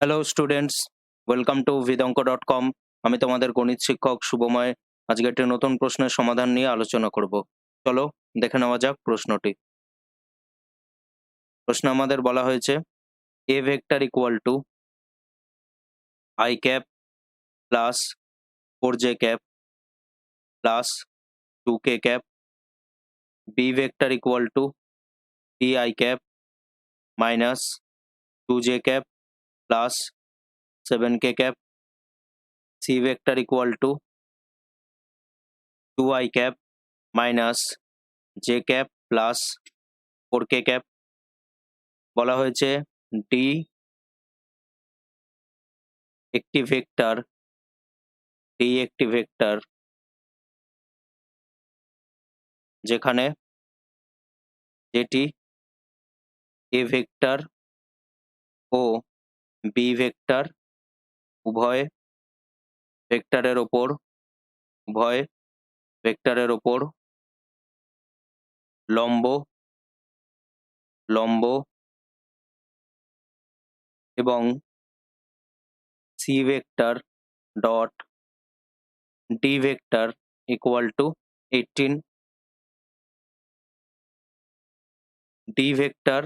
Hello students, welcome to vidanko.com। আমি তোমাদের গণিত শিক্ষক শুভময়। আজকে একটি নতুন প্রশ্নের সমাধান নিয়ে আলোচনা করব। চলো দেখে নেওয়া যাক প্রশ্নটি। প্রশ্ন আমাদের বলা হয়েছে a vector equal to i cap plus 4j cap plus 2k cap, b vector equal to pi cap minus 2j cap plus 7k cap, c vector equal to 2i cap minus j cap plus 4k cap. বলা হয়েছে D একটি vector যেখানে যেটি A vector ও B vector উভয় ভেক্টরের ওপর লম্ব এবং C vector dot D vector equal to 18। D vector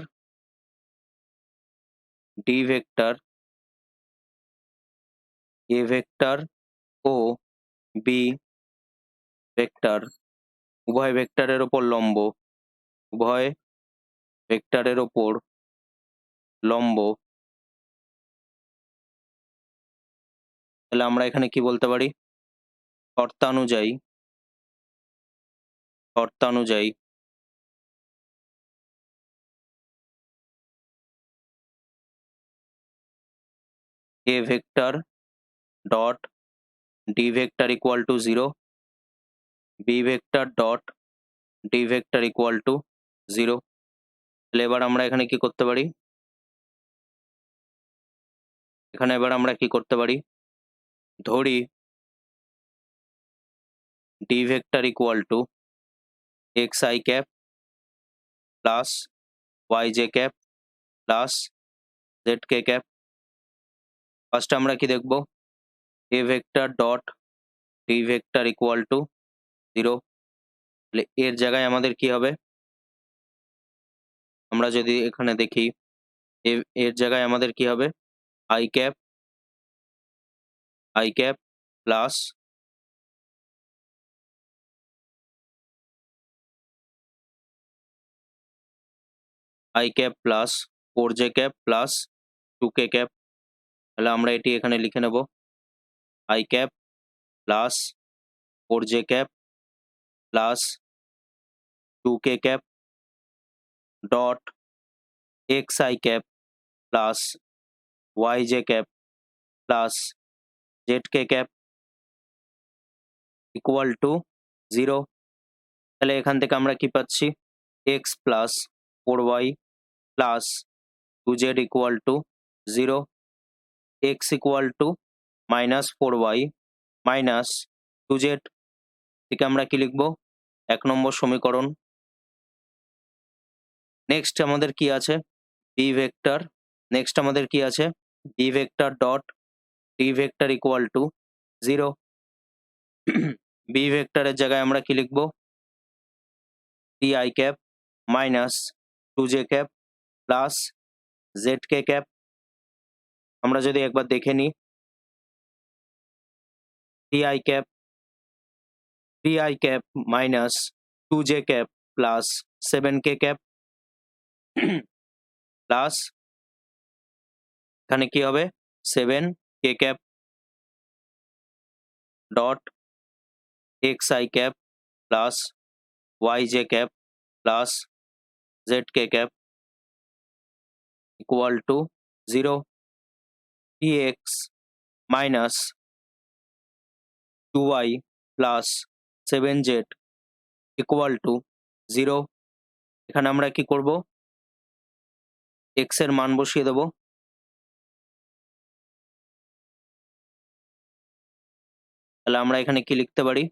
A vector ও বি ভেক্টর উভয় ভেক্টরের ওপর লম্ব। তাহলে আমরা এখানে কি বলতে পারি? শর্তানুযায়ী a vector dot d vector equal to 0, b vector dot d vector equal to 0। তাহলে এবার আমরা এখানে কি করতে পারি? ধরি d vector equal to xi cap plus yj cap plus zk cap। First আমরা কি দেখব? a vector dot d vector equal to 0। তাহলে এর জায়গায় আমাদের কি হবে? আমরা যদি এখানে দেখি এর জায়গায় আমাদের কি হবে? i cap plus i cap plus 4j cap plus 2k cap। তাহলে আমরা এটি এখানে লিখে নেব i cap plus 4j cap plus 2k cap dot xi cap plus yj cap plus zk cap equal to 0। তাহলে এখান থেকে আমরা কি পাচ্ছি? x plus 4y plus 2z equal to 0, x equal to minus 4y minus 2z। থেকে আমরা কি লিখব? 1 নম্বর সমীকরণ। নেক্সট আমাদের কি আছে? b vector dot d vector equal two 0। b ভেক্টরের জায়গায় আমরা কি লিখব? ti cap minus 2j cap plus zk cap. আমরা যদি একবার দেখে নিই, ti cap minus 2j cap plus 7k cap plus এখানে কি হবে? 7k cap dot xi cap plus yj cap plus zk cap equal to 0, tx minus 2y plus 7z equal to 0। এখানে আমরা কি করব? x এর মান বসিয়ে দেব। তাহলে আমরা এখানে কি লিখতে পারি?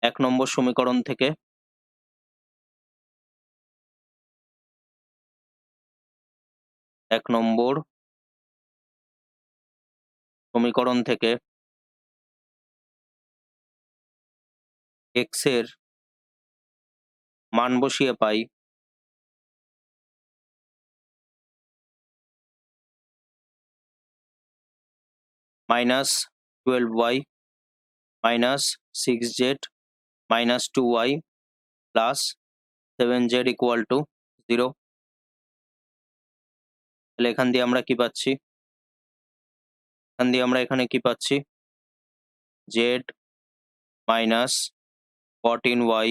1 নম্বর সমীকরণ থেকে সমীকরণ থেকে x এর মান বসিয়ে পাই -12y -6z -2y plus 7z equal to 0। তাহলে এখান দিয়ে আমরা কি পাচ্ছি? এখান দিয়ে আমরা এখানে কি পাচ্ছি? z -14y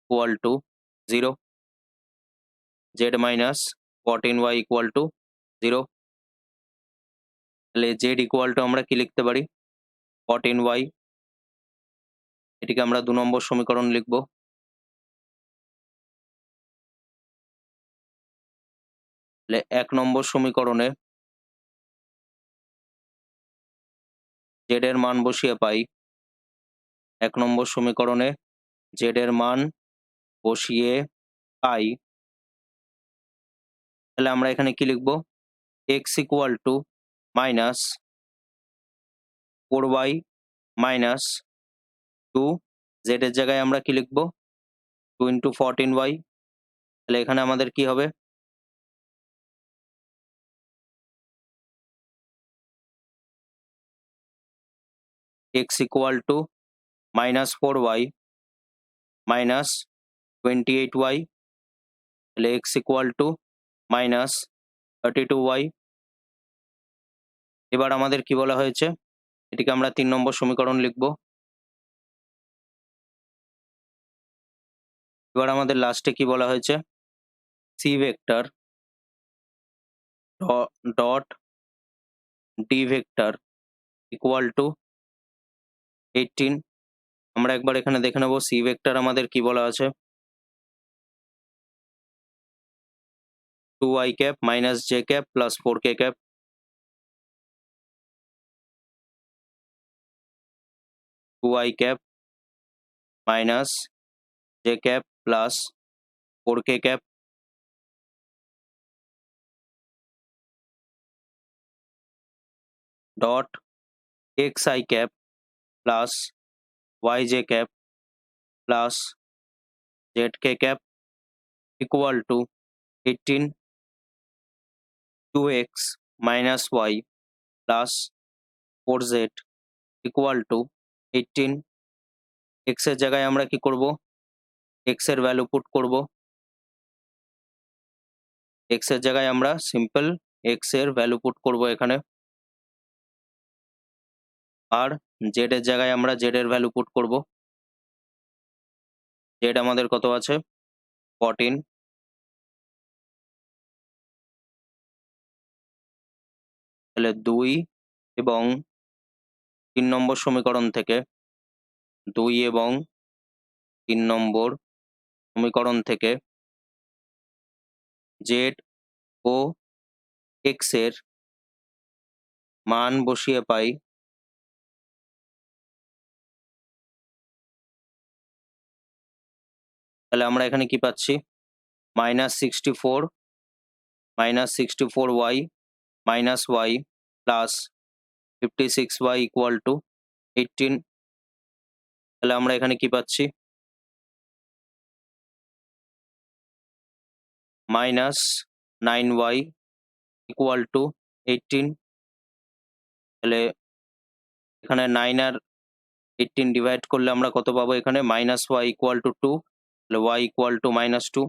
equal to 0। z -14y equal to 0। তাহলে z ইকুয়াল টু আমরা কি লিখতে পারি? 14y। এটিকে আমরা 2 নম্বর সমীকরণ লিখব। তাহলে 1 নম্বর সমীকরণে z এর মান বসিয়ে পাই 1 নম্বর সমীকরণে z এর মান বসিয়ে পাই। তাহলে আমরা এখানে কি লিখব? x equal to -4y -2। z এর জায়গায় আমরা কি লিখব? 2 × 14y। তাহলে এখানে আমাদের কি হবে? x equal to -4y -28y। তাহলে x ইকুয়াল টু -32y। এবার আমাদের কি বলা হয়েছে? এটিকে আমরা 3 নম্বর সমীকরণ লিখব। এবার আমাদের লাস্টে কি বলা হয়েছে? c vector dot d vector equal to 18। আমরা একবার এখানে দেখে নেব c ভেক্টর আমাদের কি বলা আছে? 2y cap - j cap plus 4k cap. 2y cap - j cap plus 4k cap dot xi cap plus yj cap plus zk cap equal to 18 2x - y plus 4z equal to 18। x এর জায়গায় আমরা কি করব? x এর value put করব। x এর জায়গায় আমরা সিম্পল x এর ভ্যালু পুট করব এখানে। আর z এর জায়গায় আমরা z এর ভ্যালু পুট করব। z আমাদের কত আছে? 14। তাহলে 2 এবং 3 নম্বর সমীকরণ থেকে 2 এবং 3 নম্বর সমীকরণ থেকে z ও x এর মান বসিয়ে পাই তাহলে আমরা এখানে কি পাচ্ছি? -64 -64y -y plus 56y equal to 18। তাহলে আমরা এখানে কি পাচ্ছি? -9y equal to 18। তাহলে এখানে 9 আর 18 ডিভাইড করলে আমরা কত পাবো? এখানে -y ইকুয়াল টু 2। তাহলে y ইকুয়াল টু -2।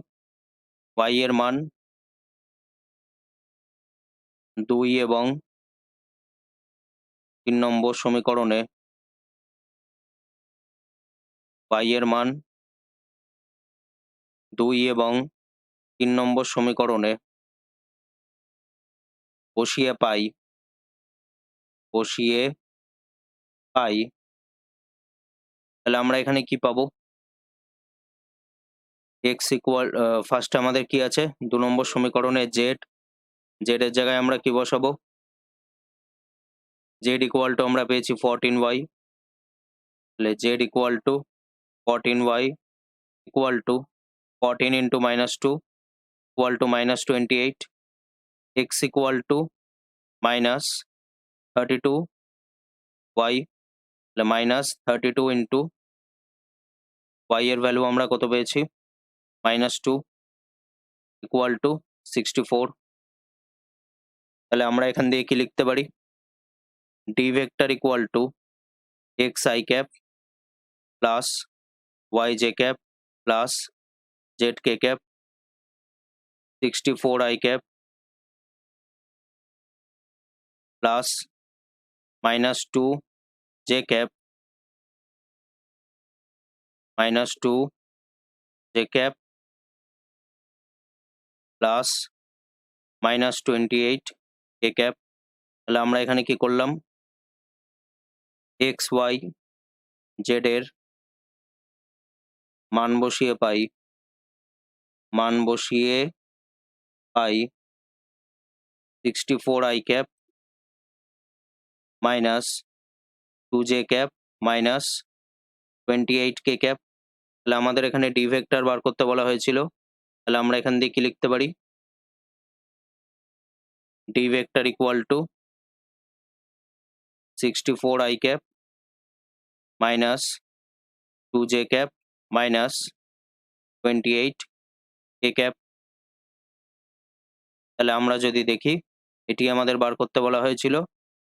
y এর মান 2 এবং 3 নম্বর সমীকরণে y এর মান 2 এবং 3 নম্বর সমীকরণে বসিয়ে পাই তাহলে আমরা এখানে কি পাবো? x ইকুয়াল ফার্স্ট আমাদের কি আছে? 2 নম্বর সমীকরণে z এর জায়গায় আমরা কি বসাবো? z ইকুয়াল টু আমরা পেয়েছি 14y। তাহলে z equal to 14y equal to 14 × -2 equal to -28। x equal to 32 y, তাহলে মাইনাস 32 ইন্টু y এর ভ্যালু আমরা কত পেয়েছি, -2 ইকুয়াল টু 64। তাহলে আমরা এখান দিয়ে কি লিখতে পারি, D vector equal to X I cap plus Y J cap plus Z K cap 64 I cap plus -2 J cap -2 J cap plus -28 K cap. তাহলে আমরা এখানে কি করলাম, এক্স ওয়াই জেড এর মান বসিয়ে পাই 64 I cap minus 2 J cap minus 28 K cap. তাহলে আমাদের এখানে ডি ভেক্টর বার করতে বলা হয়েছিল, তাহলে আমরা এখান দিয়ে কি লিখতে পারি, D vector equal two 64 I cap minus 2 J cap minus 28 K cap. তাহলে আমরা যদি দেখি এটি আমাদের বার করতে বলা হয়েছিল,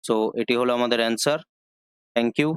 সো এটি হলো আমাদের অ্যান্সার। Thank you.